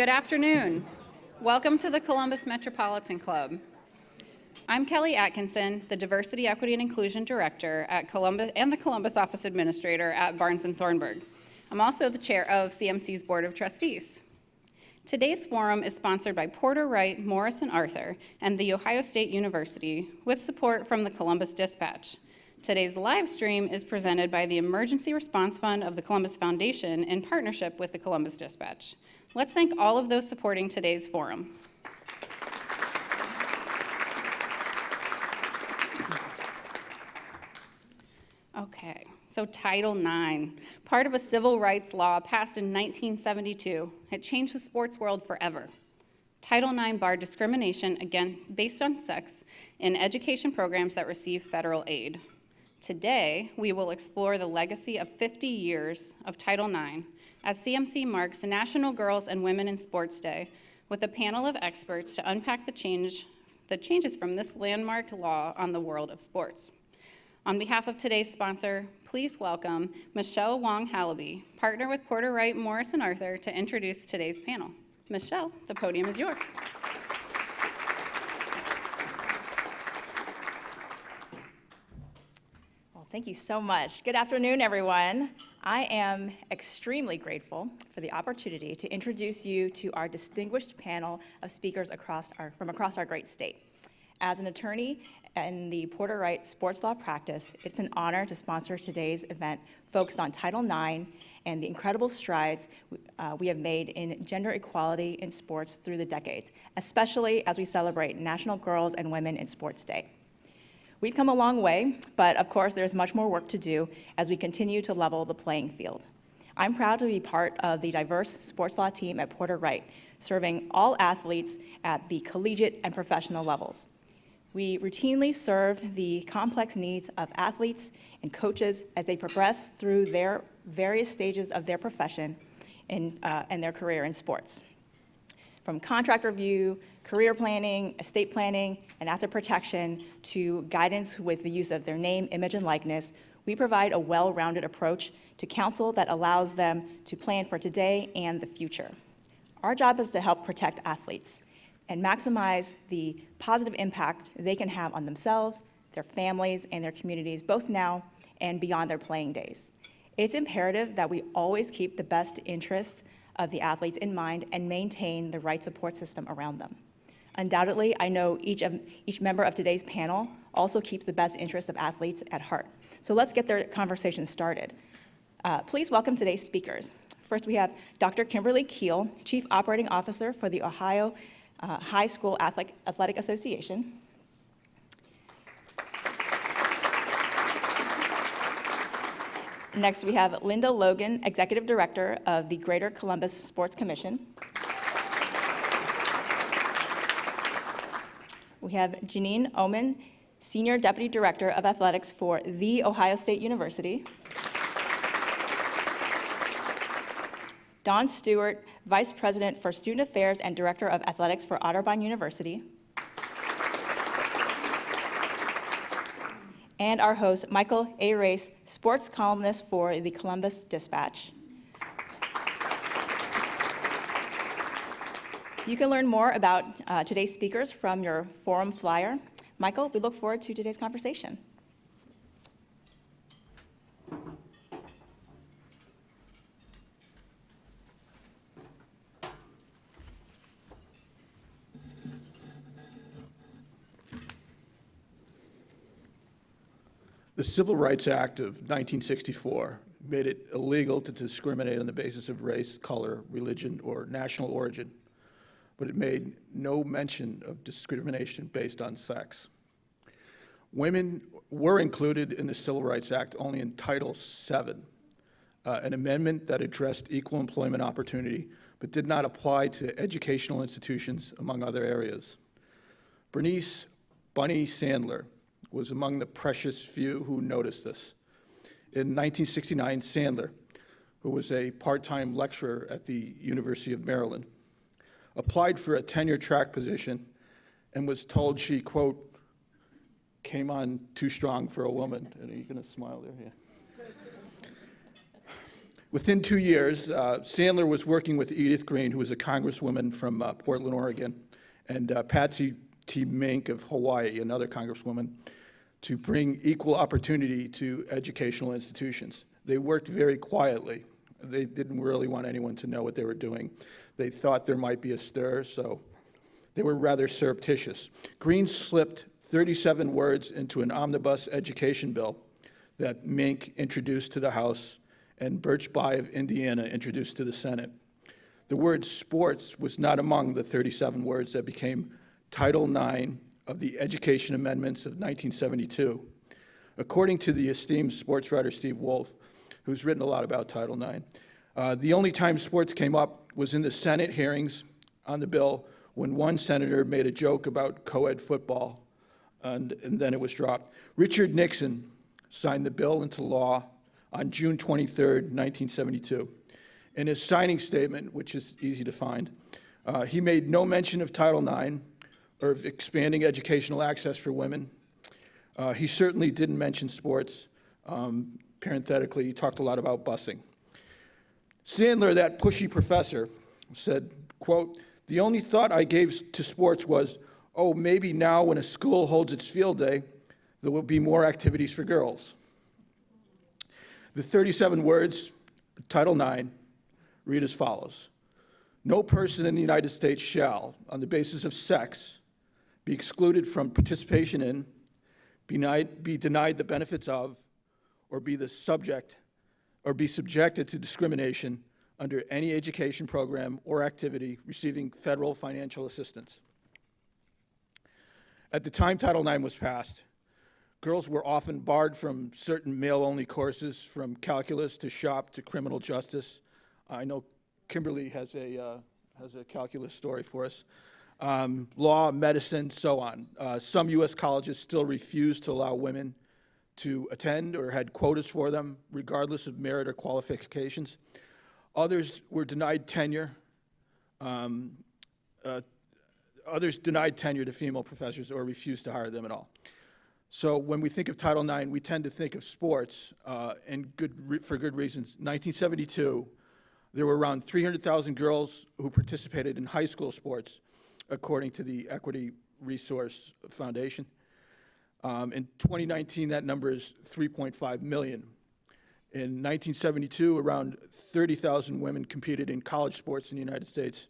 Good afternoon. Welcome to the Columbus Metropolitan Club. I'm Kelly Atkinson, the Diversity, Equity, and Inclusion Director at Columbus and the Columbus Office Administrator at Barnes & Thornburg. I'm also the chair of CMC's Board of Trustees. Today's forum is sponsored by Porter Wright, Morris & Arthur, and The Ohio State University, with support from the Columbus Dispatch. Today's live stream is presented by the Emergency Response Fund of the Columbus Foundation in partnership with the Columbus Dispatch. Let's thank all of those supporting today's forum. Okay, so Title IX, part of a civil rights law passed in 1972. It changed the sports world forever. Title IX barred discrimination, again, based on sex, in education programs that receive federal aid. Today, we will explore the legacy of 50 years of Title IX as CMC marks National Girls and Women in Sports Day with a panel of experts to unpack the changes from this landmark law on the world of sports. On behalf of today's sponsor, please welcome Michelle Wong-Hallaby, partner with Porter Wright, Morris & Arthur, to introduce today's panel. Michelle, the podium is yours. Well, thank you so much. Good afternoon, everyone. I am extremely grateful for the opportunity to introduce you to our distinguished panel of speakers from across our great state. As an attorney in the Porter Wright sports law practice, it's an honor to sponsor today's event focused on Title IX and the incredible strides we have made in gender equality in sports through the decades, especially as we celebrate National Girls and Women in Sports Day. We've come a long way, but of course there's much more work to do as we continue to level the playing field. I'm proud to be part of the diverse sports law team at Porter Wright, serving all athletes at the collegiate and professional levels. We routinely serve the complex needs of athletes and coaches as they progress through their various stages of their profession and their career in sports. From contract review, career planning, estate planning, and asset protection to guidance with the use of their name, image, and likeness, we provide a well-rounded approach to counsel that allows them to plan for today and the future. Our job is to help protect athletes and maximize the positive impact they can have on themselves, their families, and their communities, both now and beyond their playing days. It's imperative that we always keep the best interests of the athletes in mind and maintain the right support system around them. Undoubtedly, I know each member of today's panel also keeps the best interests of athletes at heart. So let's get their conversation started. Please welcome today's speakers. First, we have Dr. Kimberlee Kiehl, Chief Operating Officer for the Ohio High School Athletic Association. Next, we have Linda Logan, Executive Director of the Greater Columbus Sports Commission. We have Janine Oman, Senior Deputy Director of Athletics for The Ohio State University. Don Stewart, Vice President for Student Affairs and Director of Athletics for Otterbein University. And our host, Michael Arace, sports columnist for the Columbus Dispatch. You can learn more about today's speakers from your forum flyer. Michael, we look forward to today's conversation. The Civil Rights Act of 1964 made it illegal to discriminate on the basis of race, color, religion, or national origin, but it made no mention of discrimination based on sex. Women were included in the Civil Rights Act only in Title VII, an amendment that addressed equal employment opportunity, but did not apply to educational institutions, among other areas. Bernice Bunny Sandler was among the precious few who noticed this. In 1969, Sandler, who was a part-time lecturer at the University of Maryland, applied for a tenure-track position and was told she, quote, came on too strong for a woman. And are you going to smile there? Yeah. Within 2 years, Sandler was working with Edith Green, who was a congresswoman from Portland, Oregon, and Patsy T. Mink of Hawaii, another congresswoman, to bring equal opportunity to educational institutions. They worked very quietly. They didn't really want anyone to know what they were doing. They thought there might be a stir, so they were rather surreptitious. Green slipped 37 words into an omnibus education bill that Mink introduced to the House and Birch Bayh of Indiana introduced to the Senate. The word sports was not among the 37 words that became Title IX of the Education Amendments of 1972. According to the esteemed sports writer Steve Wolf, who's written a lot about Title IX, the only time sports came up was in the Senate hearings on the bill when one senator made a joke about co-ed football, and then it was dropped. Richard Nixon signed the bill into law on June 23rd, 1972. In his signing statement, which is easy to find, he made no mention of Title IX or of expanding educational access for women. He certainly didn't mention sports. Parenthetically, he talked a lot about busing. Sandler, that pushy professor, said, quote, "The only thought I gave to sports was, oh, maybe now when a school holds its field day, there will be more activities for girls." The 37 words, Title IX, read as follows. No person in the United States shall, on the basis of sex, be excluded from participation in, be denied the benefits of, or be subjected to discrimination under any education program or activity receiving federal financial assistance. At the time Title IX was passed, girls were often barred from certain male-only courses, from calculus to shop to criminal justice. I know Kimberlee has a calculus story for us. Law, medicine, so on. Some U.S. colleges still refuse to allow women to attend or had quotas for them, regardless of merit or qualifications. Others were denied tenure. Others denied tenure to female professors or refused to hire them at all. So when we think of Title IX, we tend to think of sports, and for good reasons. 1972, there were around 300,000 girls who participated in high school sports, according to the Equity Resource Foundation. In 2019, that number is 3.5 million. In 1972, around 30,000 women competed in college sports in the United States.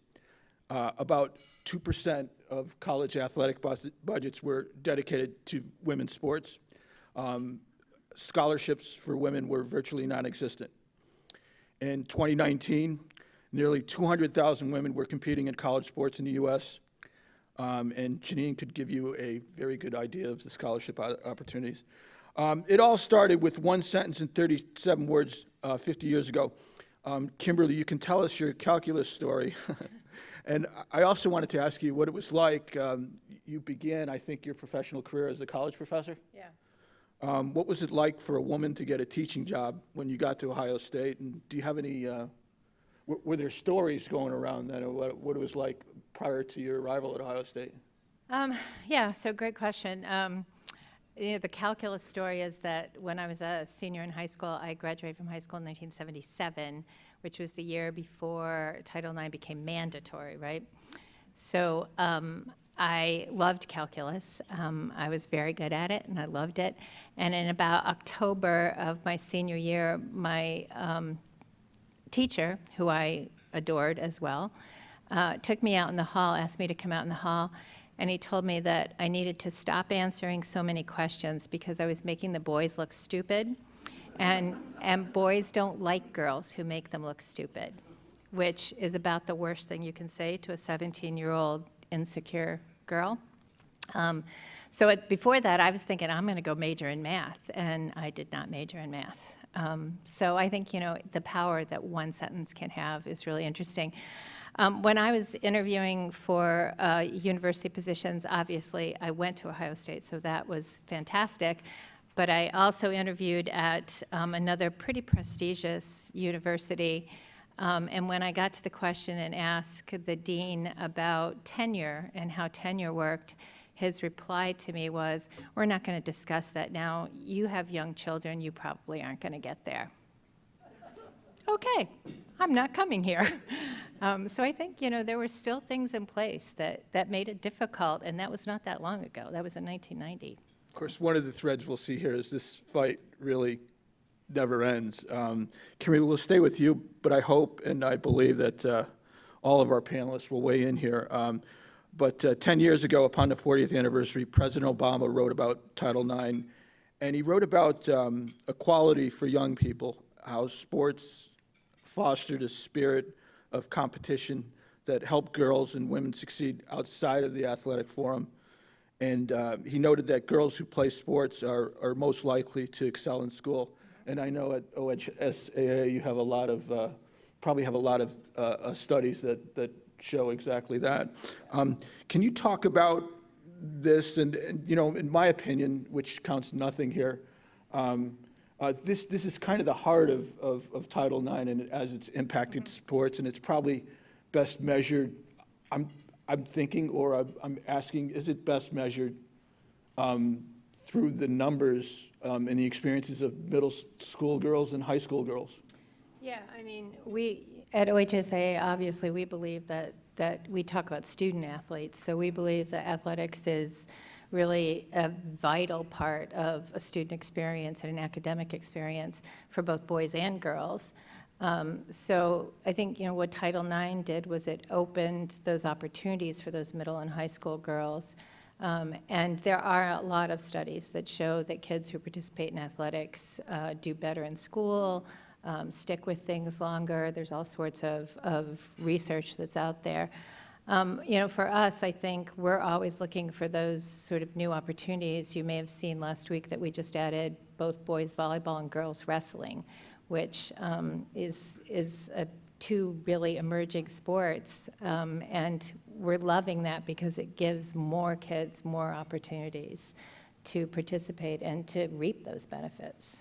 About 2% of college athletic budgets were dedicated to women's sports. Scholarships for women were virtually non-existent. In 2019, nearly 200,000 women were competing in college sports in the U.S., and Janine could give you a very good idea of the scholarship opportunities. It all started with one sentence and 37 words 50 years ago. Kimberlee, you can tell us your calculus story. And I also wanted to ask you what it was like. You began, I think, your professional career as a college professor. Yeah. What was it like for a woman to get a teaching job when you got to Ohio State? And do you have any, were there stories going around that, what it was like prior to your arrival at Ohio State? Yeah, so great question. The calculus story is that when I was a senior in high school, I graduated from high school in 1977, which was the year before Title IX became mandatory, right? So I loved calculus. I was very good at it, and I loved it. And in about October of my senior year, my teacher, who I adored as well, took me out in the hall, asked me to come out in the hall, and he told me that I needed to stop answering so many questions because I was making the boys look stupid. And boys don't like girls who make them look stupid, which is about the worst thing you can say to a 17-year-old insecure girl. Before that, I was thinking, I'm going to go major in math, and I did not major in math. So I think, the power that one sentence can have is really interesting. When I was interviewing for university positions, obviously, I went to Ohio State, so that was fantastic. But I also interviewed at another pretty prestigious university. And when I got to the question and asked the dean about tenure and how tenure worked, his reply to me was, we're not going to discuss that now. You have young children. You probably aren't going to get there. okay, I'm not coming here. So I think, there were still things in place that made it difficult, and that was not that long ago. That was in 1990. Of course, one of the threads we'll see here is this fight really never ends. Kimberlee, we'll stay with you, but I hope and I believe that all of our panelists will weigh in here. But 10 years ago, upon the 40th anniversary, President Obama wrote about Title IX, and he wrote about equality for young people, how sports fostered a spirit of competition that helped girls and women succeed outside of the athletic forum. And he noted that girls who play sports are most likely to excel in school. And I know at OHSAA you have a lot of, probably have a lot of studies that show exactly that. Can you talk about this? And in my opinion, which counts nothing here, this is kind of the heart of Title IX and as it's impacted sports, and it's probably best measured. I'm thinking, or I'm asking, is it best measured through the numbers and the experiences of middle school girls and high school girls? Yeah, I mean, we at OHSAA, obviously, we believe that we talk about student athletes. So we believe that athletics is really a vital part of a student experience and an academic experience for both boys and girls. So I think, what Title IX did was it opened those opportunities for those middle and high school girls. And there are a lot of studies that show that kids who participate in athletics do better in school, stick with things longer. There's all sorts of research that's out there. For us, I think we're always looking for those sort of new opportunities. You may have seen last week that we just added both boys volleyball and girls wrestling, which is two really emerging sports, and we're loving that because it gives more kids more opportunities to participate and to reap those benefits.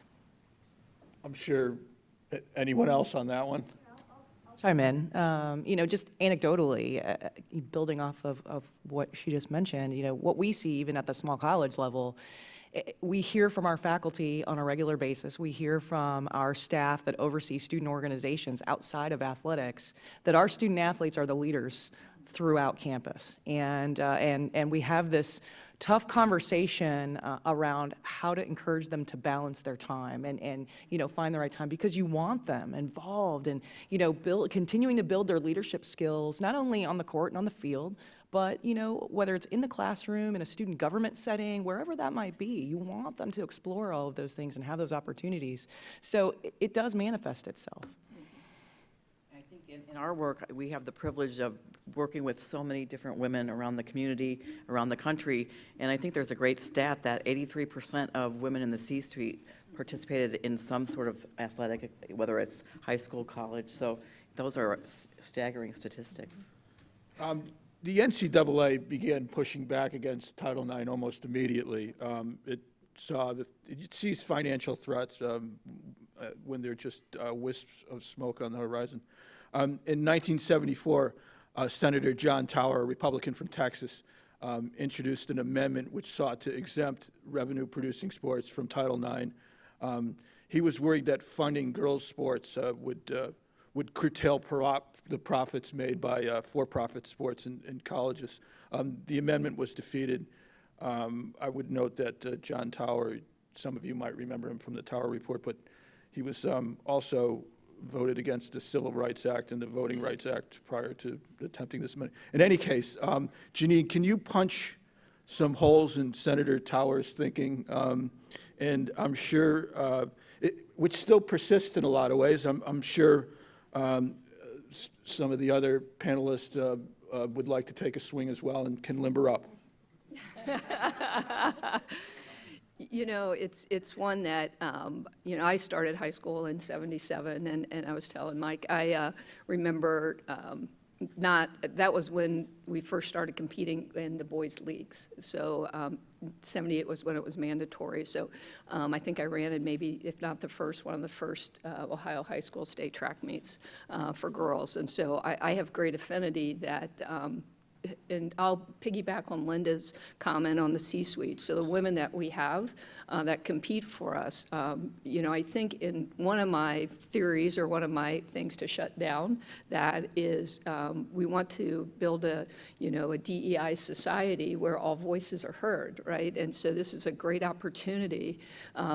I'm sure. Anyone else on that one? Chime in. Just anecdotally, building off of what she just mentioned, what we see even at the small college level, we hear from our faculty on a regular basis. We hear from our staff that oversee student organizations outside of athletics that our student athletes are the leaders throughout campus. And we have this tough conversation around how to encourage them to balance their time and find the right time, because you want them involved and, continuing to build their leadership skills, not only on the court and on the field, but, whether it's in the classroom, in a student government setting, wherever that might be, you want them to explore all of those things and have those opportunities. So it does manifest itself. I think in our work, we have the privilege of working with so many different women around the community, around the country, and I think there's a great stat that 83% of women in the C-suite participated in some sort of athletic, whether it's high school, college, so those are staggering statistics. The NCAA began pushing back against Title IX almost immediately. It sees financial threats when they're just wisps of smoke on the horizon. In 1974, Senator John Tower, a Republican from Texas, introduced an amendment which sought to exempt revenue-producing sports from Title IX. He was worried that funding girls' sports would curtail the profits made by for-profit sports in colleges. The amendment was defeated. I would note that John Tower, some of you might remember him from the Tower Report, but he was also voted against the Civil Rights Act and the Voting Rights Act prior to attempting this amendment. In any case, Janine, can you punch some holes in Senator Tower's thinking? And I'm sure, which still persists in a lot of ways, I'm sure some of the other panelists would like to take a swing as well and can limber up. It's one that, I started high school in '77, and I was telling Mike, I remember that was when we first started competing in the boys' leagues. So '78 was when it was mandatory. So I think I ran in maybe, if not the first, one of the first Ohio high school state track meets for girls. And so I have great affinity that and I'll piggyback on Linda's comment on the C-suite. So the women that we have that compete for us, I think in one of my theories or one of my things to shut down, that is we want to build a DEI society where all voices are heard, right? And so this is a great opportunity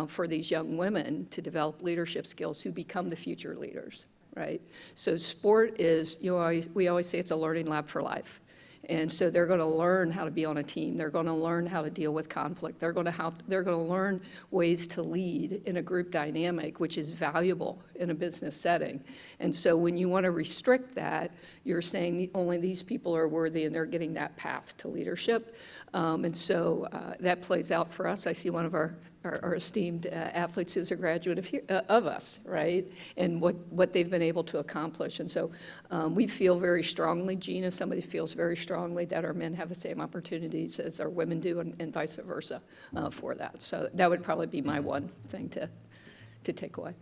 for these young women to develop leadership skills who become the future leaders, right? So sport is, we always say it's a learning lab for life. And so they're going to learn how to be on a team. They're going to learn how to deal with conflict. They're going to learn ways to lead in a group dynamic, which is valuable in a business setting. And so when you want to restrict that, you're saying only these people are worthy and they're getting that path to leadership. And so that plays out for us. I see one of our esteemed athletes who's a graduate of us, right? And what they've been able to accomplish. And so we feel very strongly, Gina, somebody feels very strongly that our men have the same opportunities as our women do, and vice versa for that. So that would probably be my one thing to take away.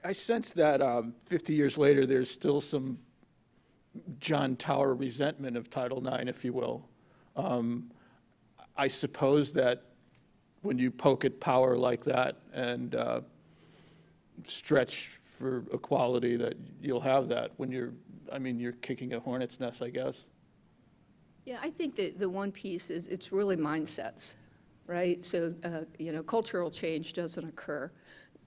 I sense that 50 years later, there's still some John Tower resentment of Title IX, if you will. I suppose that when you poke at power like that and stretch for equality, that you'll have that when you're kicking a hornet's nest, I guess. Yeah, I think that the one piece is it's really mindsets, right? So, cultural change doesn't occur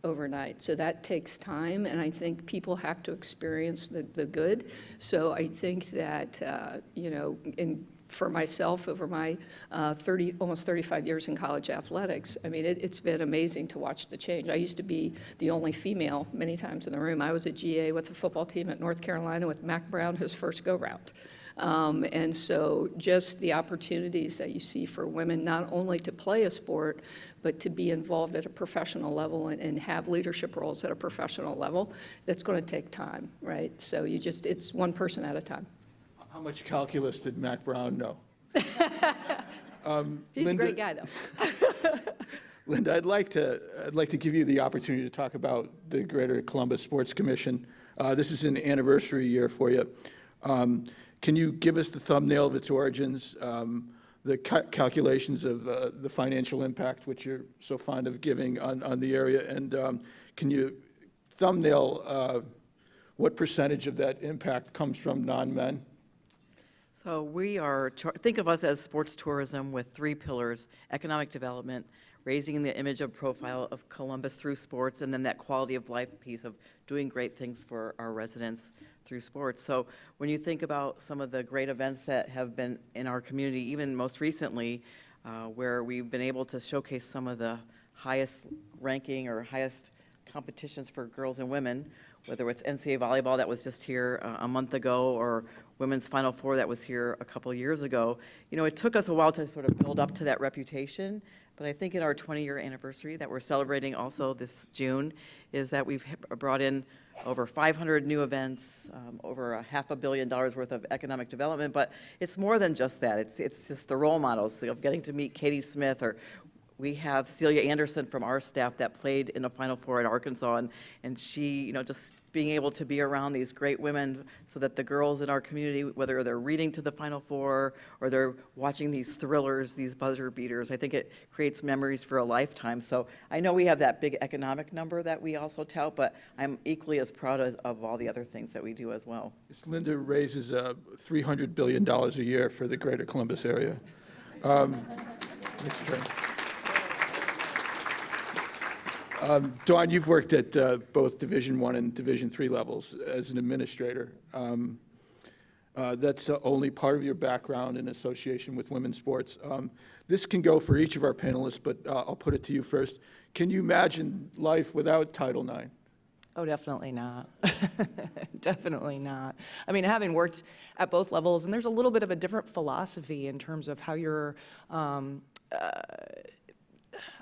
overnight. So that takes time, and I think people have to experience the good. So I think that, for myself, over my almost 35 years in college athletics, it's been amazing to watch the change. I used to be the only female many times in the room. I was a GA with the football team at North Carolina with Mac Brown, his first go-round. And so just the opportunities that you see for women, not only to play a sport, but to be involved at a professional level and have leadership roles at a professional level, that's going to take time, right? So it's one person at a time. How much calculus did Mac Brown know? He's Linda, a great guy, though. Linda, I'd like to give you the opportunity to talk about the Greater Columbus Sports Commission. This is an anniversary year for you. Can you give us the thumbnail of its origins, the calculations of the financial impact, which you're so fond of giving on the area, and can you thumbnail what percentage of that impact comes from non-men? So we think of us as sports tourism with 3 pillars: economic development, raising the image of profile of Columbus through sports, and then that quality of life piece of doing great things for our residents through sports. So when you think about some of the great events that have been in our community, even most recently, where we've been able to showcase some of the highest ranking or highest competitions for girls and women, whether it's NCAA volleyball that was just here a month ago or Women's Final Four that was here a couple years ago. It took us a while to sort of build up to that reputation, but I think in our 20-year anniversary that we're celebrating also this June is that we've brought in over 500 new events, over $500 million worth of economic development, but it's more than just that. It's just the role models of getting to meet Katie Smith, or we have Celia Anderson from our staff that played in the Final Four at Arkansas, and she, just being able to be around these great women so that the girls in our community, whether they're reading to the Final Four or they're watching these thrillers, these buzzer beaters, I think it creates memories for a lifetime. So I know we have that big economic number that we also tout, but I'm equally as proud of all the other things that we do as well. Linda raises $300 billion a year for the Greater Columbus area. That's true. Dawn, you've worked at both Division I and Division III levels as an administrator. That's only part of your background in association with women's sports. This can go for each of our panelists, but I'll put it to you first. Can you imagine life without Title IX? Oh, definitely not. Definitely not. Having worked at both levels, and there's a little bit of a different philosophy in terms of how you're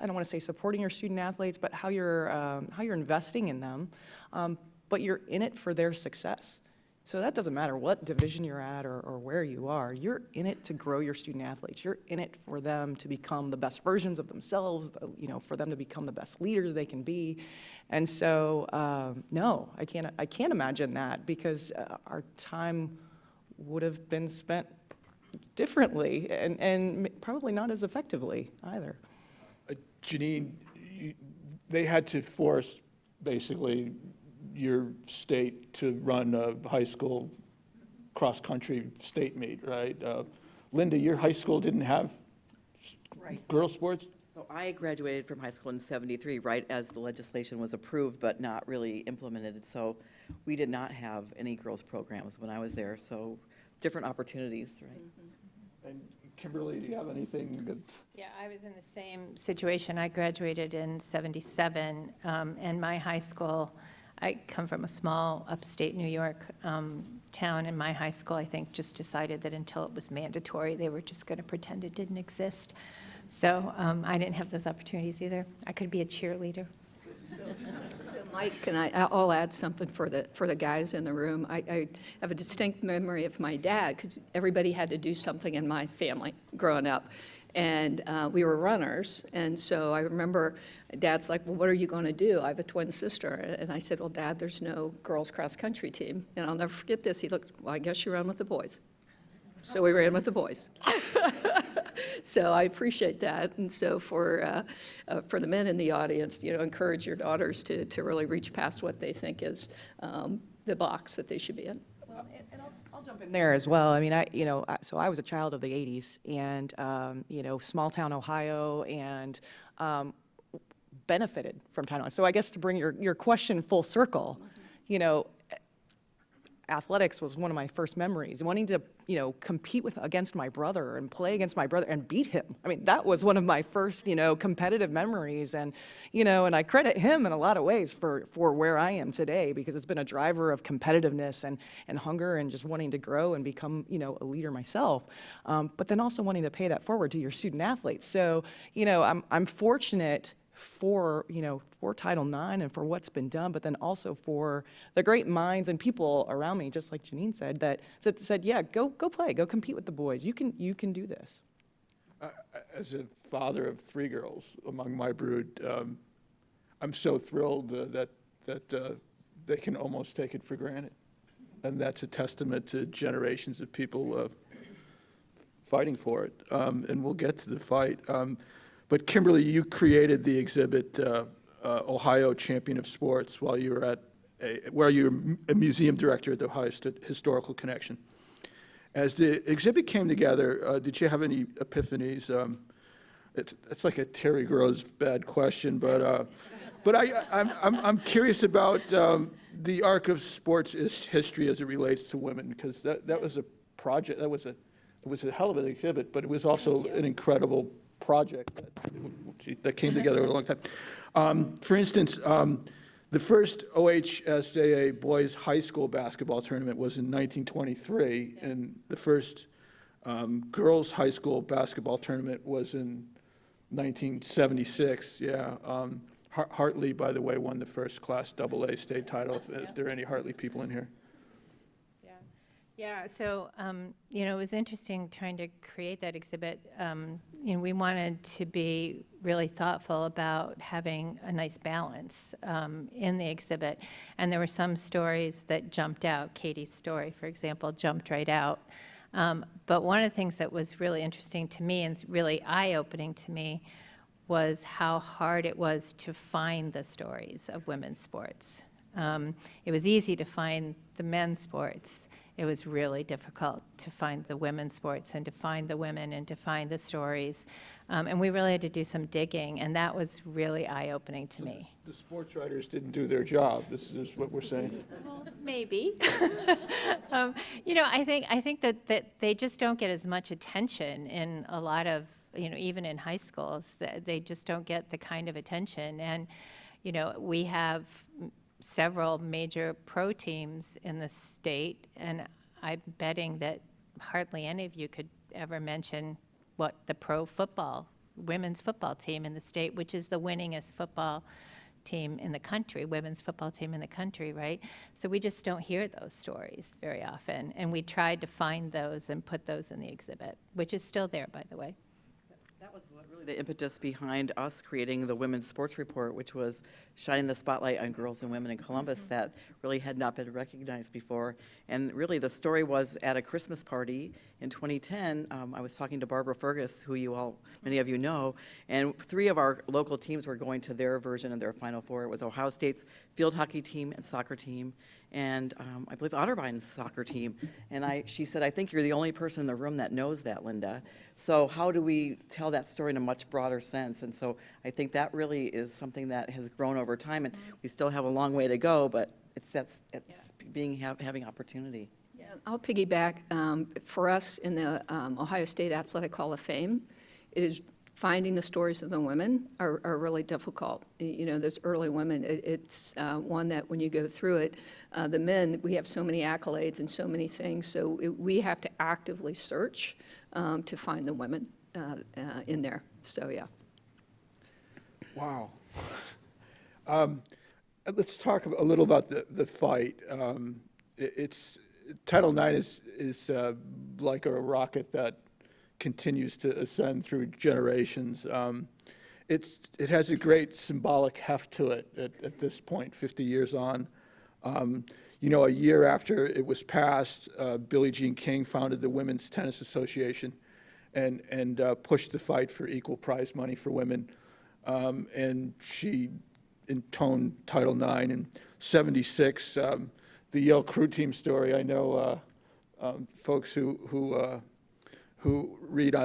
I don't want to say supporting your student athletes, but how you're investing in them, but you're in it for their success. So that doesn't matter what division you're at or where you are. You're in it to grow your student athletes. You're in it for them to become the best versions of themselves, for them to become the best leaders they can be. And so, no, I can't imagine that, because our time would have been spent differently and probably not as effectively either. Janine, they had to force, basically, your state to run a high school cross-country state meet, right? Linda, your high school didn't have girls' sports? So I graduated from high school in '73, right as the legislation was approved, but not really implemented. So we did not have any girls' programs when I was there, so different opportunities, right? And Kimberlee, do you have anything that? Yeah, I was in the same situation. I graduated in '77, and my high school, I come from a small upstate New York town, and my high school, I think, just decided that until it was mandatory, they were just going to pretend it didn't exist. So I didn't have those opportunities either. I could be a cheerleader. So Mike, I'll add something for the guys in the room. I have a distinct memory of my dad, because everybody had to do something in my family growing up. And we were runners, and so I remember Dad's like, well, what are you going to do? I have a twin sister. And I said, well, Dad, there's no girls' cross-country team. And I'll never forget this. He looked, well, I guess you run with the boys. So we ran with the boys. So I appreciate that. And so for the men in the audience, encourage your daughters to really reach past what they think is the box that they should be in. Well, and I'll jump in there as well. I mean, so I was a child of the '80s, and small town Ohio, and benefited from Title IX. So I guess to bring your question full circle, athletics was one of my first memories. Wanting to, compete against my brother and play against my brother and beat him. I mean, that was one of my first, competitive memories. And, and I credit him in a lot of ways for where I am today, because it's been a driver of competitiveness and hunger and just wanting to grow and become, a leader myself. But then also wanting to pay that forward to your student athletes. So, I'm fortunate for Title IX and for what's been done, but then also for the great minds and people around me, just like Janine said, that said, yeah, go play, go compete with the boys. You can do this. As a father of 3 girls among my brood, I'm so thrilled that they can almost take it for granted. And that's a testament to generations of people fighting for it. And we'll get to the fight. But Kimberlee, you created the exhibit Ohio Champion of Sports while you were where you were a museum director at the Ohio Historical Connection. As the exhibit came together, did you have any epiphanies? It's like a Terry Gross bad question, but I'm curious about the arc of sports history as it relates to women, because that was a project. It was a hell of an exhibit, but it was also an incredible project that came together over a long time. For instance, the first OHSAA boys high school basketball tournament was in 1923, and the first girls high school basketball tournament was in 1976. Yeah, Hartley, by the way, won the first Class AA state title. If there are any Hartley people in here. Yeah, so, it was interesting trying to create that exhibit. We wanted to be really thoughtful about having a nice balance in the exhibit. And there were some stories that jumped out. Katie's story, for example, jumped right out. But one of the things that was really interesting to me and really eye-opening to me was how hard it was to find the stories of women's sports. It was easy to find the men's sports. It was really difficult to find the women's sports and to find the women and to find the stories. And we really had to do some digging, and that was really eye-opening to me. The sports writers didn't do their job. This is what we're saying. Well, maybe. I think that they just don't get as much attention in a lot of, even in high schools. They just don't get the kind of attention. And, we have several major pro teams in the state, and I'm betting that hardly any of you could ever mention what the pro football, women's football team in the state, which is the winningest football team in the country, women's football team in the country, right? So we just don't hear those stories very often, and we tried to find those and put those in the exhibit, which is still there, by the way. That was what really the impetus behind us creating the Women's Sports Report, which was shining the spotlight on girls and women in Columbus that really had not been recognized before. And really, the story was at a Christmas party in 2010. I was talking to Barbara Fergus, who many of you know, and 3 of our local teams were going to their version of their Final Four. It was Ohio State's field hockey team and soccer team, and I believe Otterbein's soccer team. And she said, I think you're the only person in the room that knows that, Linda. So how do we tell that story in a much broader sense? And so I think that really is something that has grown over time, and we still have a long way to go, but it's having opportunity. Yeah, I'll piggyback. For us in the Ohio State Athletic Hall of Fame, it is finding the stories of the women are really difficult. You know, those early women, it's one that when you go through it, the men, we have so many accolades and so many things, so we have to actively search to find the women in there, so yeah. Wow. Let's talk a little about the fight. Title IX is like a rocket that continues to ascend through generations. It has a great symbolic heft to it at this point, 50 years on. You know, a year after it was passed, Billie Jean King founded the Women's Tennis Association and pushed the fight for equal prize money for women. And she intoned Title IX in '76. The Yale crew team story, I know folks who read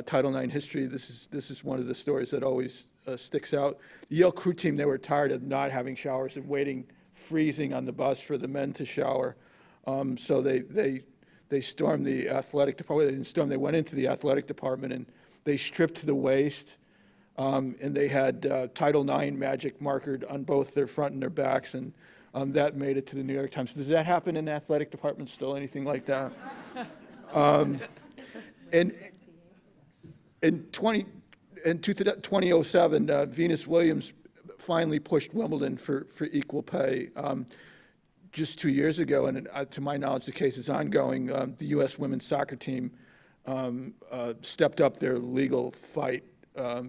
Title IX history, this is one of the stories that always sticks out. The Yale crew team, they were tired of not having showers and waiting, freezing on the bus for the men to shower. So they stormed the athletic department. They didn't storm, they went into the athletic department and they stripped to the waist. And they had Title IX magic markered on both their front and their backs, and that made it to the New York Times. Does that happen in athletic departments still, anything like that? And in 2007, Venus Williams finally pushed Wimbledon for equal pay. Just 2 years ago, and to my knowledge, the case is ongoing, the U.S. women's soccer team stepped up their legal fight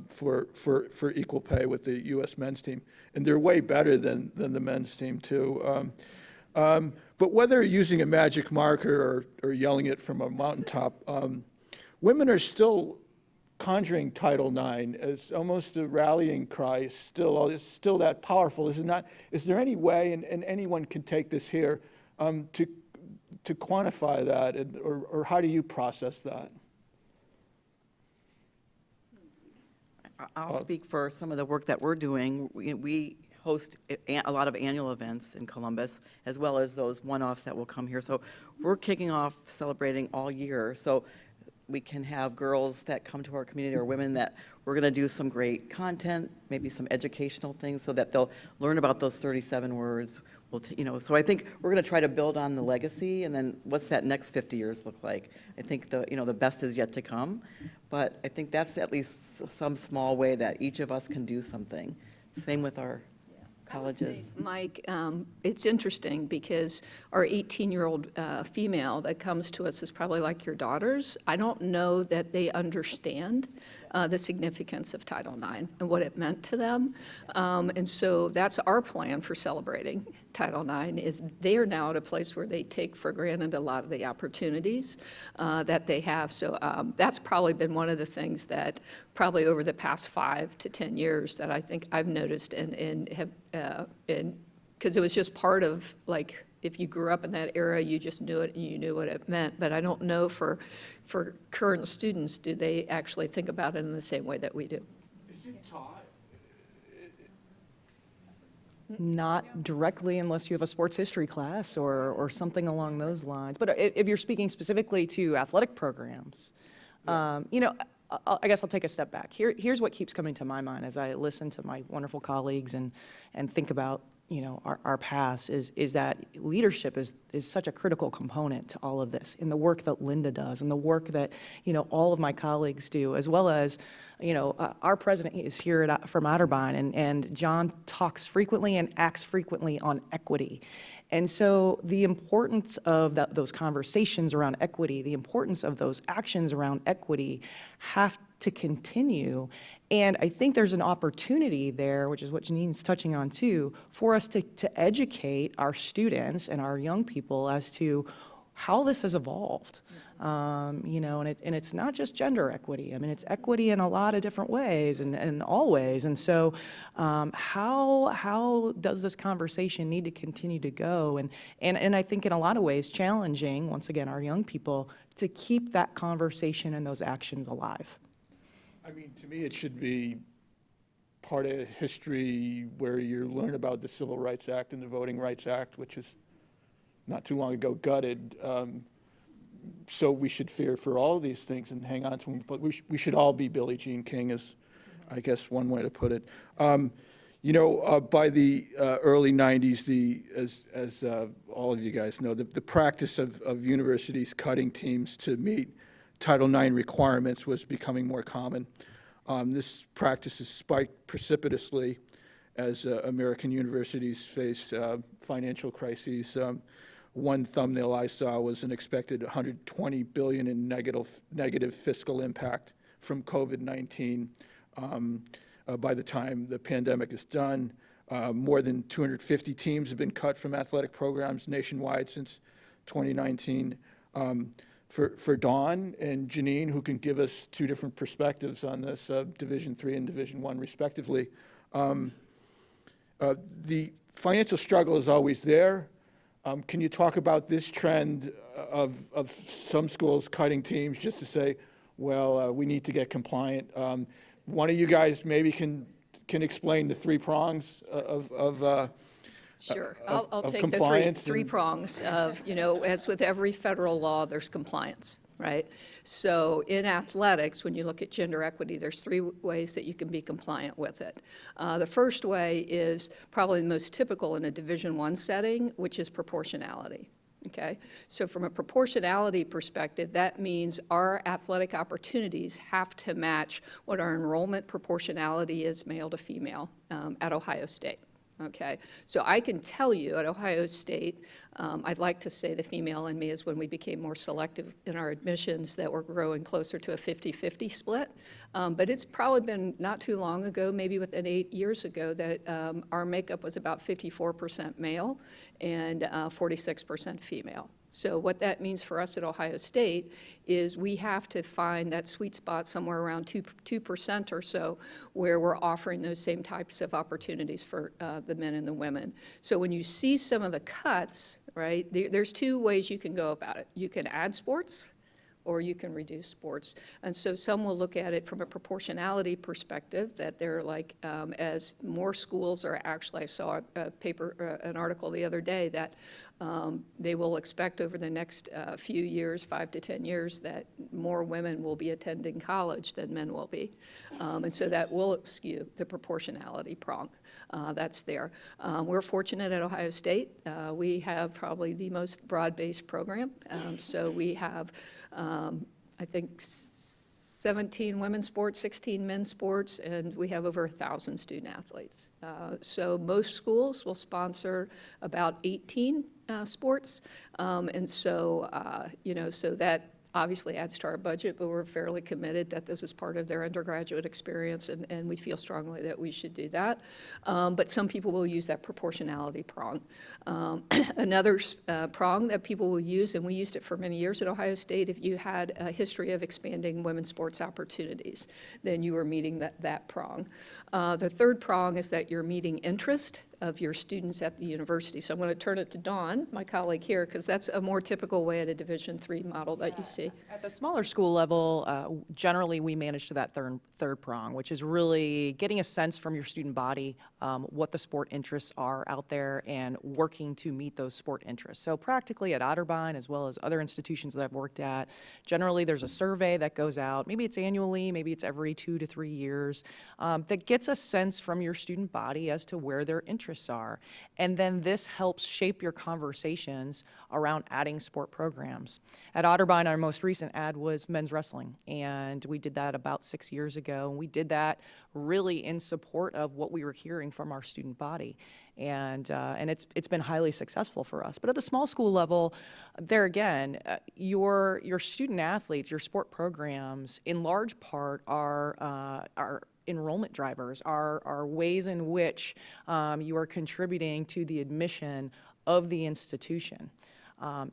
for equal pay with the U.S. men's team. And they're way better than the men's team, too. But whether using a magic marker or yelling it from a mountaintop, women are still conjuring Title IX as almost a rallying cry. It's still that powerful, is it not? Is there any way, and anyone can take this here, to quantify that, or how do you process that? I'll speak for some of the work that we're doing. We host a lot of annual events in Columbus, as well as those one-offs that will come here. So we're kicking off celebrating all year. So we can have girls that come to our community or women that we're going to do some great content, maybe some educational things so that they'll learn about those 37 words. So I think we're going to try to build on the legacy, and then what's that next 50 years look like? I think the best is yet to come, but I think that's at least some small way that each of us can do something. Same with our colleges. Mike, it's interesting because our 18-year-old female that comes to us is probably like your daughters. I don't know that they understand the significance of Title IX and what it meant to them. And so that's our plan for celebrating Title IX, is they are now at a place where they take for granted a lot of the opportunities that they have. So that's probably been one of the things that probably over the past 5 to 10 years that I think I've noticed and have, because it was just part of, like, if you grew up in that era, you just knew it and you knew what it meant. But I don't know for current students, do they actually think about it in the same way that we do? Is it taught? Not directly unless you have a sports history class or something along those lines. But if you're speaking specifically to athletic programs, I guess I'll take a step back. Here's what keeps coming to my mind as I listen to my wonderful colleagues and think about our paths is that leadership is such a critical component to all of this, in the work that Linda does and the work that all of my colleagues do, as well as our president is here from Otterbein, and John talks frequently and acts frequently on equity. And so the importance of those conversations around equity, the importance of those actions around equity have to continue. And I think there's an opportunity there, which is what Janine's touching on too, for us to educate our students and our young people as to how this has evolved. You know, and it's not just gender equity. I mean, it's equity in a lot of different ways and all ways. And so how does this conversation need to continue to go? And I think in a lot of ways challenging, once again, our young people to keep that conversation and those actions alive. I mean, to me, it should be part of history where you learn about the Civil Rights Act and the Voting Rights Act, which is not too long ago gutted. So we should fear for all of these things and hang on to them. But we should all be Billie Jean King, is, I guess, one way to put it. You know, by the early 90s, as all of you guys know, the practice of universities cutting teams to meet Title IX requirements was becoming more common. This practice has spiked precipitously as American universities face financial crises. One thumbnail I saw was an expected $120 billion in negative fiscal impact from COVID-19 by the time the pandemic is done. More than 250 teams have been cut from athletic programs nationwide since 2019. For Dawn and Janine, who can give us two different perspectives on this, Division III and Division I respectively, the financial struggle is always there. Can you talk about this trend of some schools cutting teams just to say, well, we need to get compliant? One of you guys maybe can explain the three prongs of Sure. of I'll take the compliance three and- prongs of, you know, as with every federal law, there's compliance, right? So in athletics, when you look at gender equity, there's three ways that you can be compliant with it. The first way is probably the most typical in a Division I setting, which is proportionality. Okay, so from a proportionality perspective, that means our athletic opportunities have to match what our enrollment proportionality is, male to female, at Ohio State. Okay, so I can tell you at Ohio State, I'd like to say the female in me is when we became more selective in our admissions that we're growing closer to a 50-50 split. But it's probably been not too long ago, maybe within 8 years ago, that our makeup was about 54% male and 46% female. So what that means for us at Ohio State is we have to find that sweet spot somewhere around 2% or so where we're offering those same types of opportunities for the men and the women. So when you see some of the cuts, right, there's two ways you can go about it. You can add sports or you can reduce sports. And so some will look at it from a proportionality perspective, that they're like, as more schools are actually, I saw a paper, an article the other day that they will expect over the next few years, 5 to 10 years, that more women will be attending college than men will be. And so that will skew the proportionality prong. That's there. We're fortunate at Ohio State. We have probably the most broad-based program. So we have, I think, 17 women's sports, 16 men's sports, and we have over 1,000 student athletes. So most schools will sponsor about 18 sports, and so, you know, so that obviously adds to our budget, but we're fairly committed that this is part of their undergraduate experience, and we feel strongly that we should do that. But some people will use that proportionality prong. Another prong that people will use, and we used it for many years at Ohio State, if you had a history of expanding women's sports opportunities, then you were meeting that prong. The third prong is that you're meeting interest of your students at the university. So I'm going to turn it to Dawn, my colleague here, because that's a more typical way at a Division III model that you see. At the smaller school level, generally we manage to that third prong, which is really getting a sense from your student body what the sport interests are out there and working to meet those sport interests. So practically at Otterbein, as well as other institutions that I've worked at, generally there's a survey that goes out. Maybe it's annually, maybe it's every 2 to 3 years, that gets a sense from your student body as to where they're interested. interests are. And then this helps shape your conversations around adding sport programs. At Otterbein, our most recent ad was men's wrestling, and we did that about 6 years ago. And we did that really in support of what we were hearing from our student body. And it's been highly successful for us. But at the small school level, there again, your student athletes, your sport programs, in large part are enrollment drivers, are ways in which you are contributing to the admission of the institution.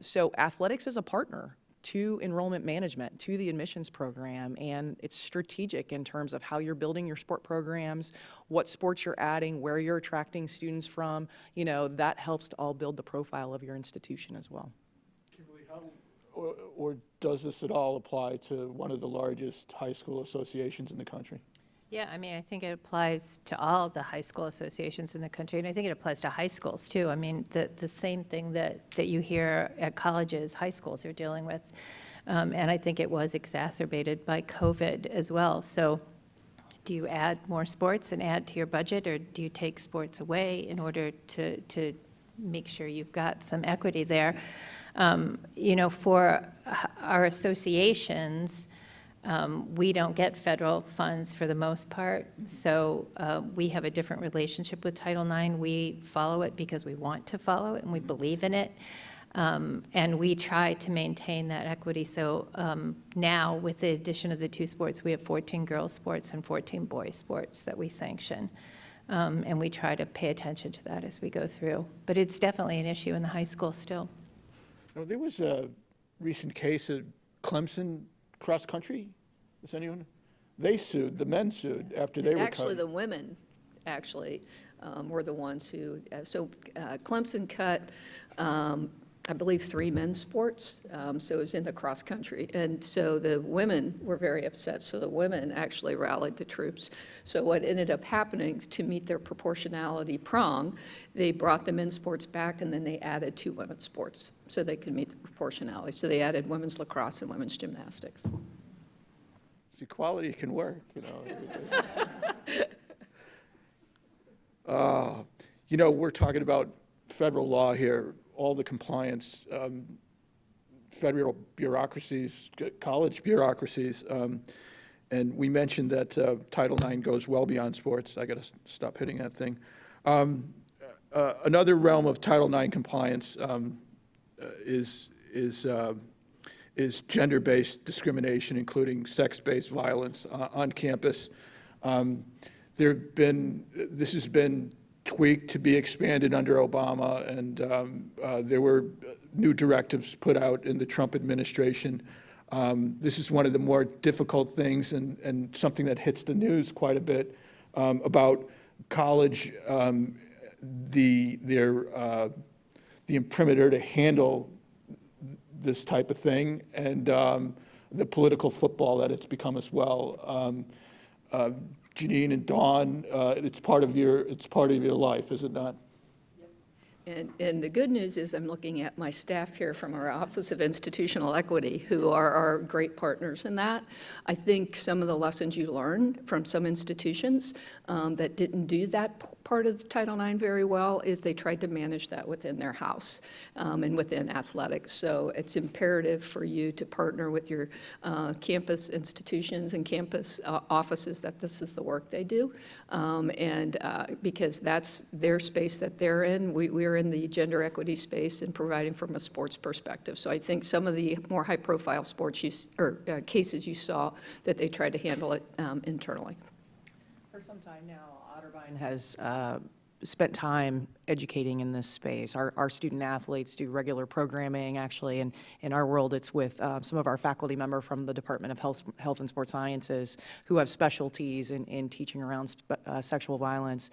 So athletics is a partner to enrollment management, to the admissions program, and it's strategic in terms of how you're building your sport programs, what sports you're adding, where you're attracting students from. You know, that helps to all build the profile of your institution as well. Kimberlee, or does this at all apply to one of the largest high school associations in the country? Yeah, I mean, I think it applies to all the high school associations in the country, and I think it applies to high schools, too. I mean, the same thing that you hear at colleges, high schools are dealing with, and I think it was exacerbated by COVID as well. So do you add more sports and add to your budget, or do you take sports away in order to make sure you've got some equity there? You know, for our associations, we don't get federal funds for the most part, so we have a different relationship with Title IX. We follow it because we want to follow it and we believe in it, and we try to maintain that equity. So now, with the addition of the 2 sports, we have 14 girls sports and 14 boys sports that we sanction, and we try to pay attention to that as we go through. But it's definitely an issue in the high school still. Now, there was a recent case of Clemson cross country. Does anyone? They sued. The men sued after they were Actually, cut. the women were the ones who, Clemson cut, I believe, 3 men's sports, so it was in the cross country. And so the women were very upset, so the women actually rallied the troops. So what ended up happening, to meet their proportionality prong, they brought the men's sports back, and then they added 2 women's sports so they could meet the proportionality. So they added women's lacrosse and women's gymnastics. It's equality can work, you know. You know, we're talking about federal law here, all the compliance, federal bureaucracies, college bureaucracies, and we mentioned that Title IX goes well beyond sports. I got to stop hitting that thing. Another realm of Title IX compliance is gender-based discrimination, including sex-based violence on campus. This has been tweaked to be expanded under Obama, and there were new directives put out in the Trump administration. This is one of the more difficult things, and something that hits the news quite a bit about college, the imprimatur to handle this type of thing, and the political football that it's become as well. Janine and Dawn, it's part of your life, is it not? And the good news is I'm looking at my staff here from our Office of Institutional Equity, who are our great partners in that. I think some of the lessons you learn from some institutions that didn't do that part of Title IX very well is they tried to manage that within their house and within athletics. So it's imperative for you to partner with your campus institutions and campus offices that this is the work they do. Because that's their space that they're in. We're in the gender equity space and providing from a sports perspective. So I think some of the more high-profile sports cases you saw, that they tried to handle it internally. For some time now, Otterbein has spent time educating in this space. Our student athletes do regular programming, actually, and in our world, it's with some of our faculty members from the Department of Health and Sports Sciences who have specialties in teaching around sexual violence.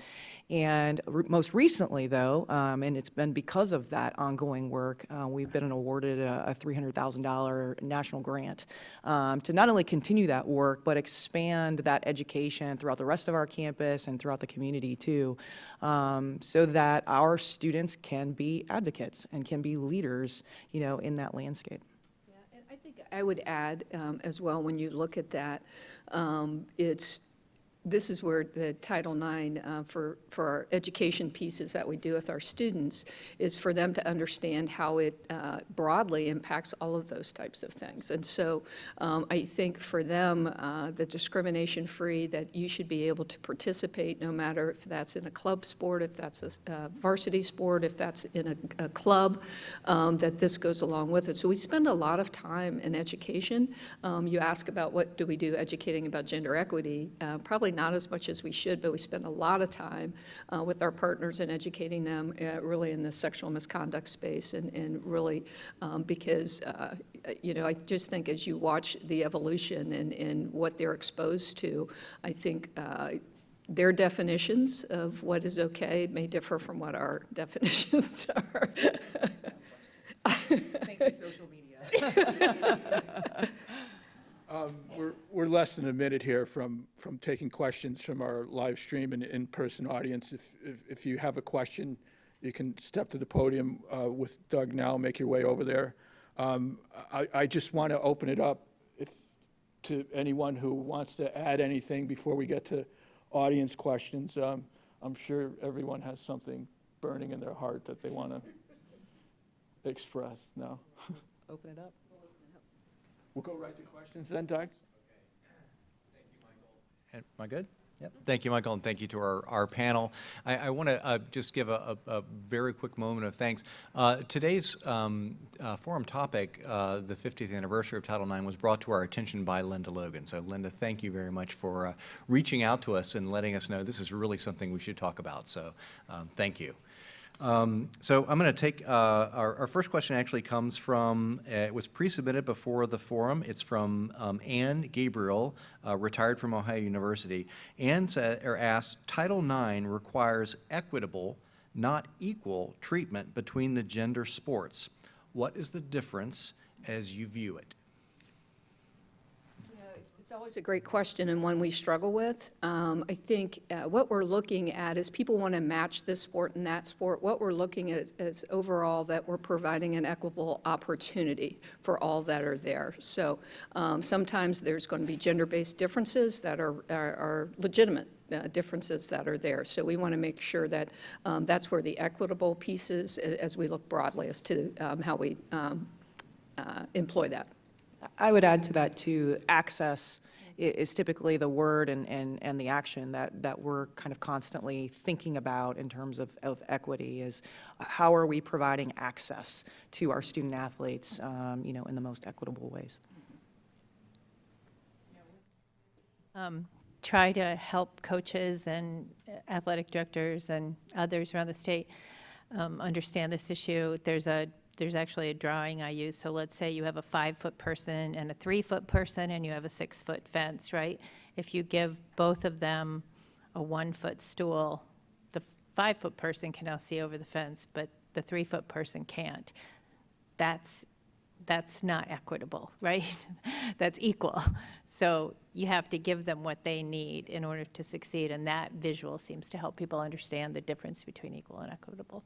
And most recently, though, and it's been because of that ongoing work, we've been awarded a $300,000 national grant to not only continue that work, but expand that education throughout the rest of our campus and throughout the community, too, so that our students can be advocates and can be leaders, you know, in that landscape. Yeah, and I think I would add as well, when you look at that, this is where the Title IX for our education pieces that we do with our students is for them to understand how it broadly impacts all of those types of things. And so I think for them, the discrimination-free, that you should be able to participate no matter if that's in a club sport, if that's a varsity sport, if that's in a club, that this goes along with it. So we spend a lot of time in education. You ask about what do we do educating about gender equity, probably not as much as we should, but we spend a lot of time with our partners in educating them really in the sexual misconduct space, and really because, I just think as you watch the evolution and what they're exposed to, I think their definitions of what is okay may differ from what our definitions are. Thank you, social media. We're less than a minute here from taking questions from our live stream and in-person audience. If you have a question, you can step to the podium with Doug now, make your way over there. I just want to open it up to anyone who wants to add anything before we get to audience questions. I'm sure everyone has something burning in their heart that they want to express. No? Open it up. We'll go right to questions then, Doug. Am I good? Yep. Thank you, Michael, and thank you to our panel. I want to just give a very quick moment of thanks. Today's forum topic, the 50th anniversary of Title IX, was brought to our attention by Linda Logan. So, Linda, thank you very much for reaching out to us and letting us know this is really something we should talk about. So, thank you. So I'm going to take, our first question actually comes from, it was pre-submitted before the forum. It's from Ann Gabriel, retired from Ohio University. Ann asked, Title IX requires equitable, not equal, treatment between the gender sports. What is the difference as you view it? It's always a great question and one we struggle with. I think what we're looking at is people want to match this sport and that sport. What we're looking at is overall that we're providing an equitable opportunity for all that are there. So sometimes there's going to be gender-based differences that are legitimate. Differences that are there. So we want to make sure that that's where the equitable piece is as we look broadly as to how we employ that. I would add to that too, access is typically the word and the action that we're kind of constantly thinking about in terms of equity is how are we providing access to our student athletes, in the most equitable ways. Try to help coaches and athletic directors and others around the state understand this issue. There's actually a drawing I use. So let's say you have a 5-foot person and a 3-foot person and you have a 6-foot fence, right? If you give both of them a 1-foot stool, the 5-foot person can now see over the fence, but the 3-foot person can't. That's not equitable, right? That's equal. So you have to give them what they need in order to succeed, and that visual seems to help people understand the difference between equal and equitable.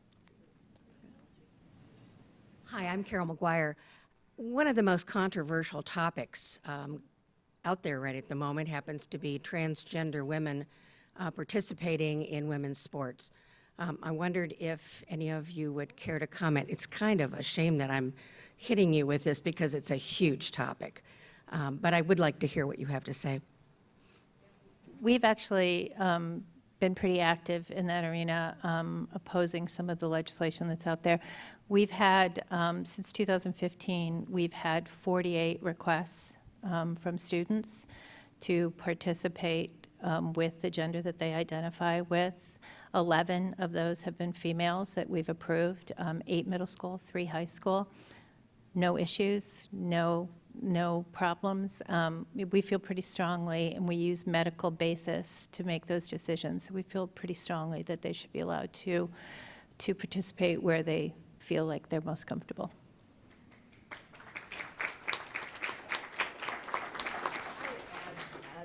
Hi, I'm Carol Mcguire. One of the most controversial topics out there right at the moment happens to be transgender women participating in women's sports. I wondered if any of you would care to comment. It's kind of a shame that I'm hitting you with this because it's a huge topic, but I would like to hear what you have to say. We've actually been pretty active in that arena, opposing some of the legislation that's out there. We've had, since 2015, we've had 48 requests from students to participate with the gender that they identify with. 11 of those have been females that we've approved, 8 middle school, 3 high school. No issues, no problems. We feel pretty strongly, and we use medical basis to make those decisions. So we feel pretty strongly that they should be allowed to participate where they feel like they're most comfortable.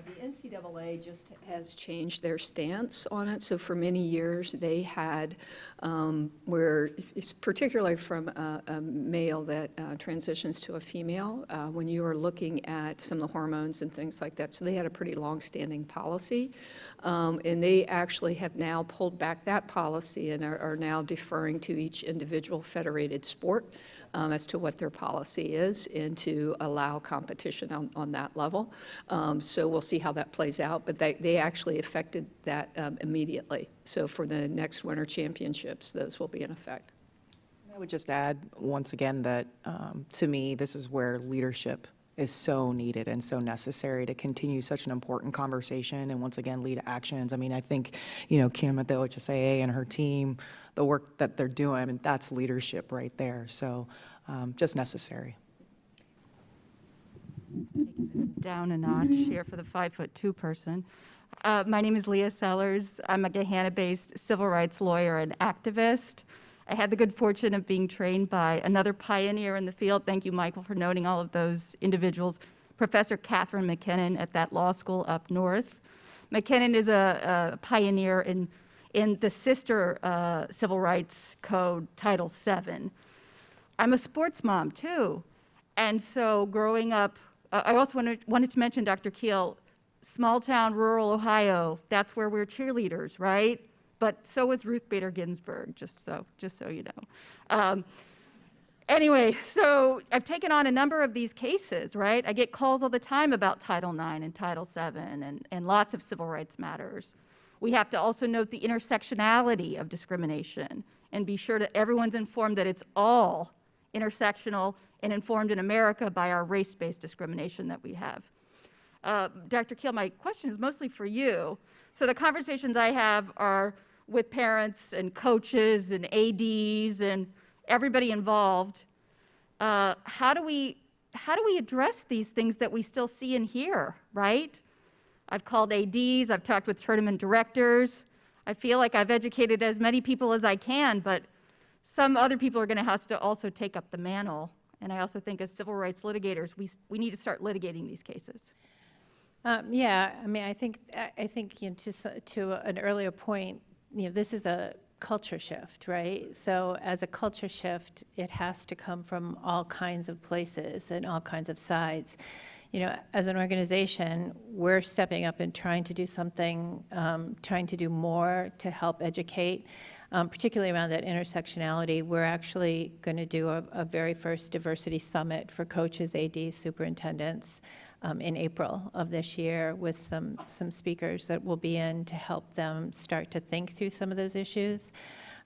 The NCAA just has changed their stance on it. So for many years, they had, where it's particularly from a male that transitions to a female, when you are looking at some of the hormones and things like that. So they had a pretty long-standing policy. And they actually have now pulled back that policy and are now deferring to each individual federated sport as to what their policy is and to allow competition on that level. So we'll see how that plays out, but they actually affected that immediately. So for the next Winter Championships, those will be in effect. I would just add, once again, that to me, this is where leadership is so needed and so necessary to continue such an important conversation and, once again, lead actions. I mean, I think, Kim at the OHSAA and her team, the work that they're doing, I mean, that's leadership right there. So just necessary. Down a notch here for the 5'2" person. My name is Leah Sellers. I'm a Gahanna-based civil rights lawyer and activist. I had the good fortune of being trained by another pioneer in the field. Thank you, Michael, for noting all of those individuals. Professor Catherine McKinnon at that law school up north. McKinnon is a pioneer in the sister civil rights code, Title VII. I'm a sports mom, too. And so growing up, I also wanted to mention, Dr. Kiehl, small town, rural Ohio, that's where we're cheerleaders, right? But so was Ruth Bader Ginsburg, just so you know. Anyway, so I've taken on a number of these cases, right? I get calls all the time about Title IX and Title VII and lots of civil rights matters. We have to also note the intersectionality of discrimination and be sure that everyone's informed that it's all intersectional and informed in America by our race-based discrimination that we have. Dr. Kiehl, my question is mostly for you. So the conversations I have are with parents and coaches and ADs and everybody involved. How do we address these things that we still see and hear, right? I've called ADs, I've talked with tournament directors. I feel like I've educated as many people as I can, but some other people are going to have to also take up the mantle. And I also think as civil rights litigators, we need to start litigating these cases. Yeah, I mean, I think to an earlier point, this is a culture shift, right? So as a culture shift, it has to come from all kinds of places and all kinds of sides. As an organization, we're stepping up and trying to do something, trying to do more to help educate, particularly around that intersectionality. We're actually going to do a very first diversity summit for coaches, ADs, superintendents in April of this year with some speakers that will be in to help them start to think through some of those issues.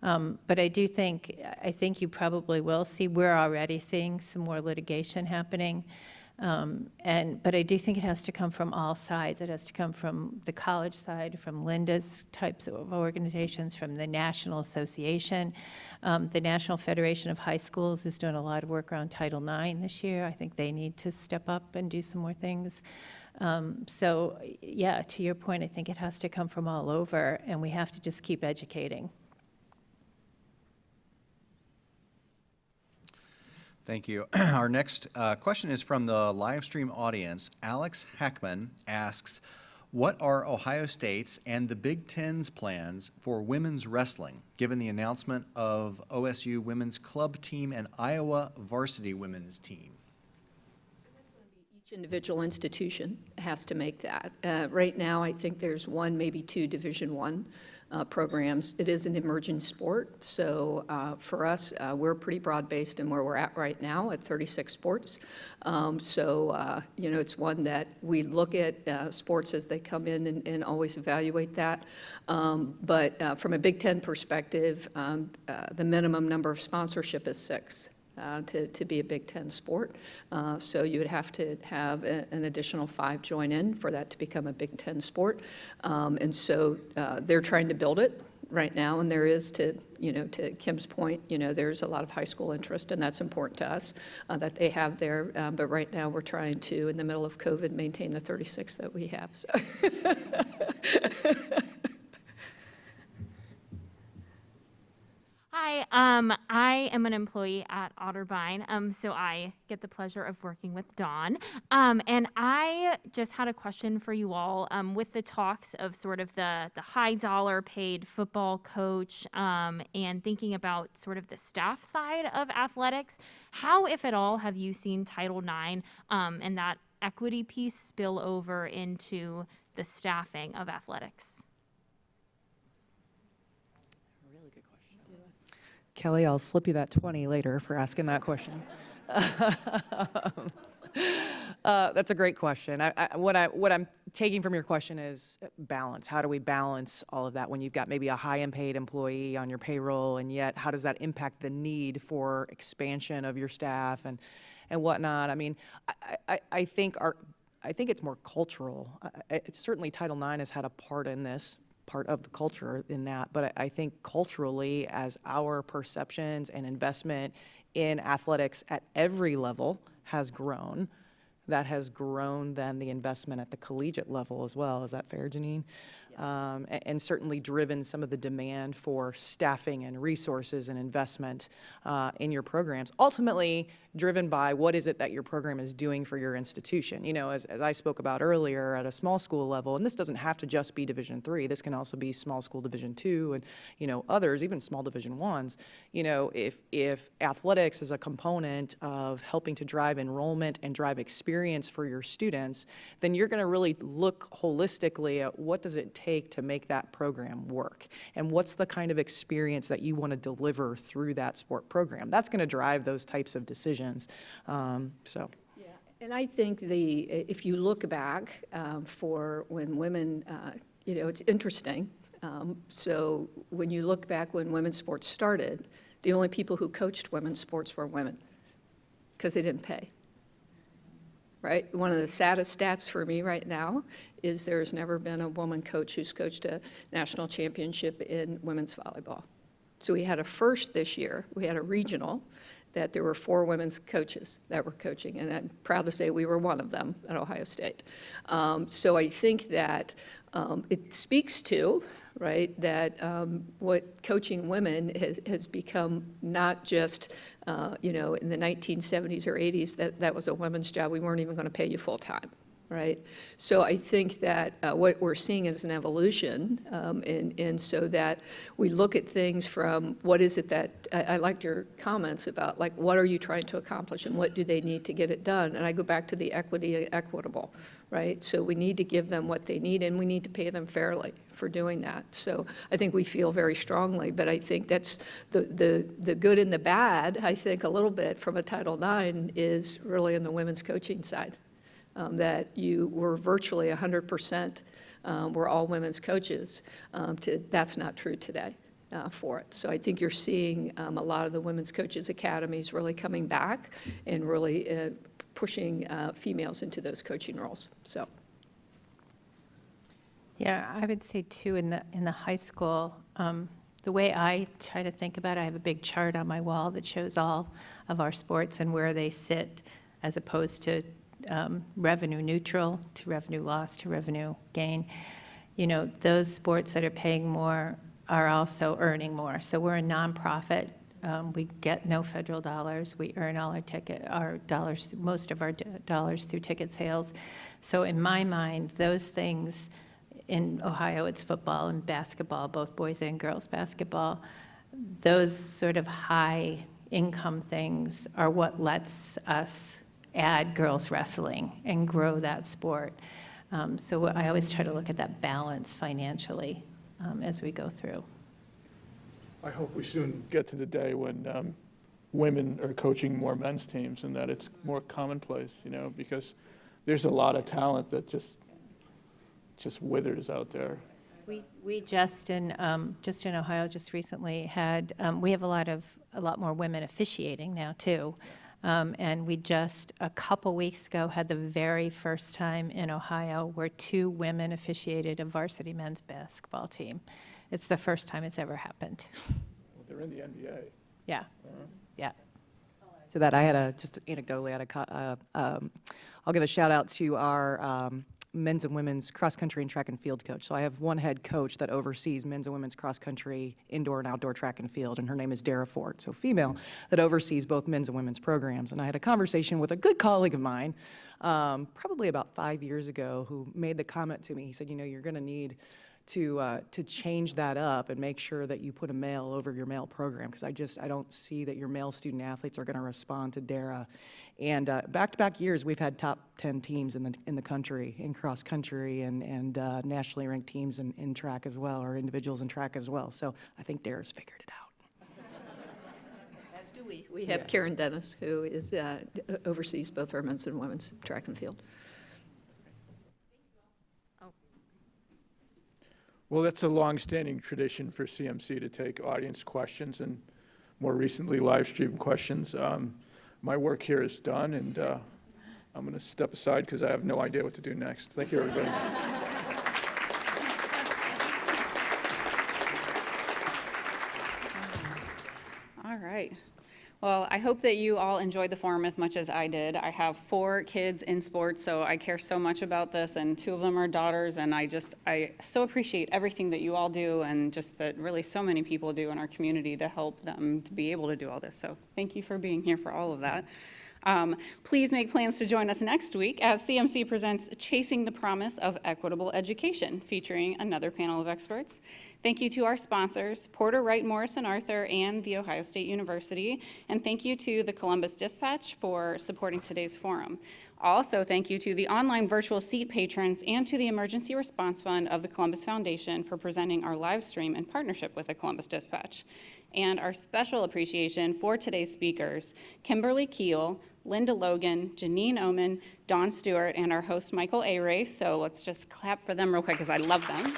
But I think you probably will see, we're already seeing some more litigation happening. But I do think it has to come from all sides. It has to come from the college side, from Linda's types of organizations, from the National Association. The National Federation of High Schools is doing a lot of work around Title IX this year. I think they need to step up and do some more things. So yeah, to your point, I think it has to come from all over, and we have to just keep educating. Thank you. Our next question is from the live stream audience. Alex Heckman asks, what are Ohio State's and the Big Ten's plans for women's wrestling, given the announcement of OSU women's club team and Iowa varsity women's team? Each individual institution has to make that. Right now, I think there's one, maybe two Division I programs. It is an emerging sport, so for us, we're pretty broad-based in where we're at right now at 36 sports. It's one that we look at sports as they come in and always evaluate that. But from a Big Ten perspective, the minimum number of sponsorship is 6. To be a Big Ten sport. So you would have to have an additional 5 join in for that to become a Big Ten sport. And so they're trying to build it right now, and there is, to Kim's point, there's a lot of high school interest, and that's important to us that they have there. But right now we're trying to, in the middle of COVID, maintain the 36 that we have. So. Hi, I am an employee at Otterbein, so I get the pleasure of working with Dawn. And I just had a question for you all. With the talks of sort of the high dollar paid football coach, and thinking about sort of the staff side of athletics, how, if at all, have you seen Title IX and that equity piece spill over into the staffing of athletics? Kelly, I'll slip you that 20 later for asking that question. That's a great question. What I'm taking from your question is balance. How do we balance all of that when you've got maybe a high-end paid employee on your payroll, and yet how does that impact the need for expansion of your staff and whatnot? I mean, I think it's more cultural. Certainly Title IX has had a part in this, part of the culture in that, but I think culturally, as our perceptions and investment in athletics at every level has grown, that has grown then the investment at the collegiate level as well. Is that fair, Janine? And certainly driven some of the demand for staffing and resources and investment in your programs. Ultimately driven by what is it that your program is doing for your institution. You know, as I spoke about earlier, at a small school level, and this doesn't have to just be Division III, this can also be small school Division II and, you know, others, even small Division Is. You know, if athletics is a component of helping to drive enrollment and drive experience for your students, then you're going to really look holistically at what does it take to make that program work, and what's the kind of experience that you want to deliver through that sport program. That's going to drive those types of decisions. So. Yeah, and I think if you look back for when women, you know, it's interesting. So when you look back when women's sports started, the only people who coached women's sports were women because they didn't pay. Right? One of the saddest stats for me right now is there's never been a woman coach who's coached a national championship in women's volleyball. So we had a first this year. We had a regional that there were 4 women's coaches that were coaching, and I'm proud to say we were one of them at Ohio State. So I think that it speaks to, right, that what coaching women has become not just, you know, in the 1970s or 80s, that was a women's job. We weren't even going to pay you full time, right? So I think that what we're seeing is an evolution, and so that we look at things from what is it that, I liked your comments about, like, what are you trying to accomplish and what do they need to get it done? And I go back to the equitable, right? So we need to give them what they need, and we need to pay them fairly for doing that. So I think we feel very strongly, but I think that's the good and the bad, I think a little bit from a Title IX is really in the women's coaching side. That you were virtually 100% were all women's coaches. That's not true today for it. So I think you're seeing a lot of the women's coaches academies really coming back and really pushing females into those coaching roles. So. Yeah, I would say too, in the high school, the way I try to think about it, I have a big chart on my wall that shows all of our sports and where they sit, as opposed to revenue neutral to revenue loss to revenue gain. You know, those sports that are paying more are also earning more. So we're a nonprofit. We get no federal dollars. We earn all our dollars, most of our dollars through ticket sales. So in my mind, those things, in Ohio, it's football and basketball, both boys and girls basketball. Those sort of high income things are what lets us add girls wrestling and grow that sport. So I always try to look at that balance financially as we go through. I hope we soon get to the day when women are coaching more men's teams and that it's more commonplace, you know, because there's a lot of talent that just withers out there. We just in Ohio just recently had, we have a lot more women officiating now too. And we just, a couple weeks ago, had the very first time in Ohio where 2 women officiated a varsity men's basketball team. It's the first time it's ever happened. Well, they're in the NBA. Yeah, yeah. So that I had just anecdotally, I'll give a shout out to our men's and women's cross country and track and field coach. So I have one head coach that oversees men's and women's cross country, indoor and outdoor track and field, and her name is Dara Ford, so female, that oversees both men's and women's programs. And I had a conversation with a good colleague of mine, probably about 5 years ago, who made the comment to me. He said, you know, you're going to need to change that up and make sure that you put a male over your male program, because I don't see that your male student athletes are going to respond to Dara. And back-to-back years, we've had top 10 teams in the country, in cross country, and nationally ranked teams in track as well, or individuals in track as well. So I think Dara's figured it out. As do we. We have Karen Dennis, who is, oversees both our men's and women's track and field. Well, that's a long-standing tradition for CMC to take audience questions and more recently live stream questions. My work here is done, and I'm going to step aside because I have no idea what to do next. Thank you, everybody. All right. Well, I hope that you all enjoyed the forum as much as I did. I have 4 kids in sports, so I care so much about this, and 2 of them are daughters, and I so appreciate everything that you all do, and just that really so many people do in our community to help them to be able to do all this. So thank you for being here for all of that. Please make plans to join us next week as CMC presents Chasing the Promise of Equitable Education, featuring another panel of experts. Thank you to our sponsors, Porter, Wright, Morrison, Arthur, and The Ohio State University. And thank you to the Columbus Dispatch for supporting today's forum. Also, thank you to the online virtual seat patrons and to the Emergency Response Fund of the Columbus Foundation for presenting our live stream in partnership with the Columbus Dispatch. And our special appreciation for today's speakers, Kimberlee Kiehl, Linda Logan, Janine Oman, Dawn Stewart, and our host, Michael Arace. So let's just clap for them real quick because I love them.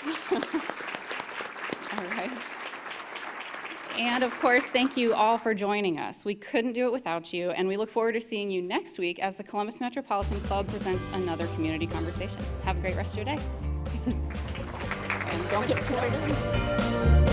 All right. And of course, thank you all for joining us. We couldn't do it without you, and we look forward to seeing you next week as the Columbus Metropolitan Club presents another community conversation. Have a great rest of your day. And don't get snorted.